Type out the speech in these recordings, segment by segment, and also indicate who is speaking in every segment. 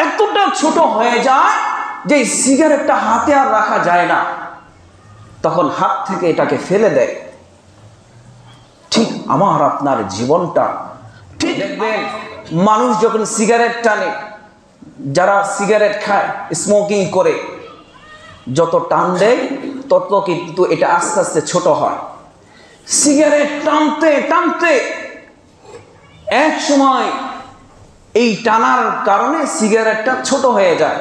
Speaker 1: এতটা ছোট হয়ে যায় যে সিগারেটটা হাতে আর রাখা যায় না, তখন হাত থেকে এটাকে ফেলে দেয়। ঠিক আমার আপনার জীবনটা ঠিক দেখবেন, মানুষ যখন সিগারেট টানে, যারা সিগারেট খায়, স্মোকিং করে, যত টান দেয় তত কিন্তু এটা আস্তে আস্তে ছোট হয়। সিগারেট টানতে টানতে এক সময় এই টানার কারণে সিগারেটটা ছোট হয়ে যায়,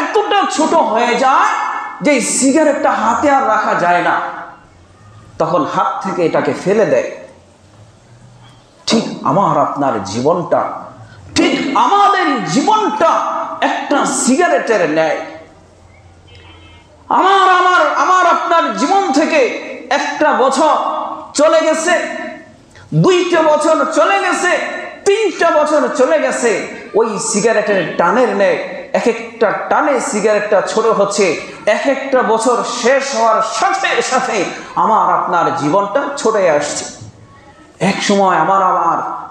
Speaker 1: এতটা ছোট হয়ে যায় যে সিগারেটটা হাতে আর রাখা যায় না, তখন হাত থেকে এটাকে ফেলে দেয়। ঠিক আমার আপনার জীবনটা, ঠিক আমাদের জীবনটা একটা সিগারেটের ন্যায়। আমার আপনার জীবন থেকে একটা বছর চলে গেছে, 2টা বছর চলে গেছে, 3টা বছর চলে গেছে, ওই সিগারেটের টানের ন্যায় এক একটা টানে সিগারেটটা ছোট হচ্ছে। এক একটা বছর শেষ হওয়ার সাথে সাথে আমার আপনার জীবনটা ছোটে আসছে। এক সময়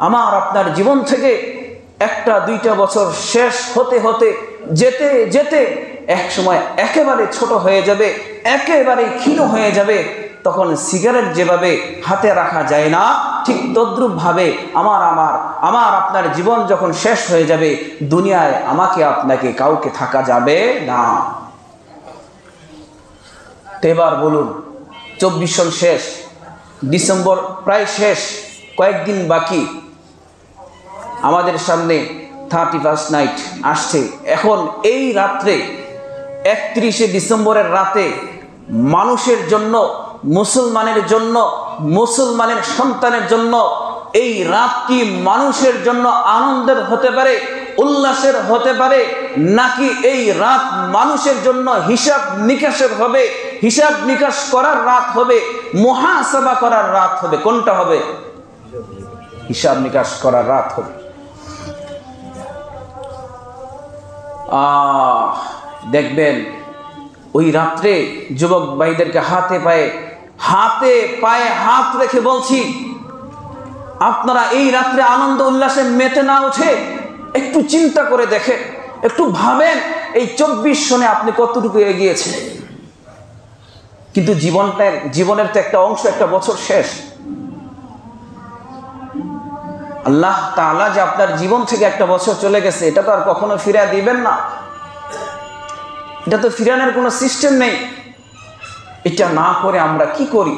Speaker 1: আমার আপনার জীবন থেকে 1-2টা বছর শেষ হতে হতে যেতে যেতে এক সময় একেবারে ছোট হয়ে যাবে, একেবারে ক্ষীণ হয়ে যাবে। তখন সিগারেট যেভাবে হাতে রাখা যায় না, ঠিক তদ্রুপ ভাবে আমার আপনার জীবন যখন শেষ হয়ে যাবে, দুনিয়ায় আমাকে আপনাকে কাউকে থাকা যাবে না। তো এবার বলুন, 24 সাল শেষ, ডিসেম্বর প্রায় শেষ, কয়েকদিন বাকি, আমাদের সামনে 31st নাইট আসছে। এখন এই রাত্রে 31শে ডিসেম্বরের রাতে মানুষের জন্য, মুসলমানের জন্য, মুসলমানের সন্তানের জন্য এই রাতটি মানুষের জন্য আনন্দের হতে পারে, উল্লাসের হতে পারে, নাকি এই রাত মানুষের জন্য হিসাব নিকাশের হবে, হিসাব নিকাশ করার রাত হবে, মুহাসাবা করার রাত হবে? কোনটা হবে? হিসাব নিকাশ করার রাত হবে। দেখবেন ওই রাত্রে যুবক ভাইদেরকে হাতে পায়ে হাত রেখে বলছি, আপনারা এই রাত্রে আনন্দ উল্লাসে মেতে না উঠে একটু চিন্তা করে দেখেন, একটু ভাবেন এই 24 সনে আপনি কতটুকু এগিয়েছেন। কিন্তু জীবনের তো একটা অংশ, একটা বছর শেষ। আল্লাহ তাআলা যে আপনার জীবন থেকে একটা বছর চলে গেছে, এটা তো আর কখনো ফিরিয়ে দিবেন না, এটা তো ফিরানোর কোনো সিস্টেম নেই। এটা না করে আমরা কি করি?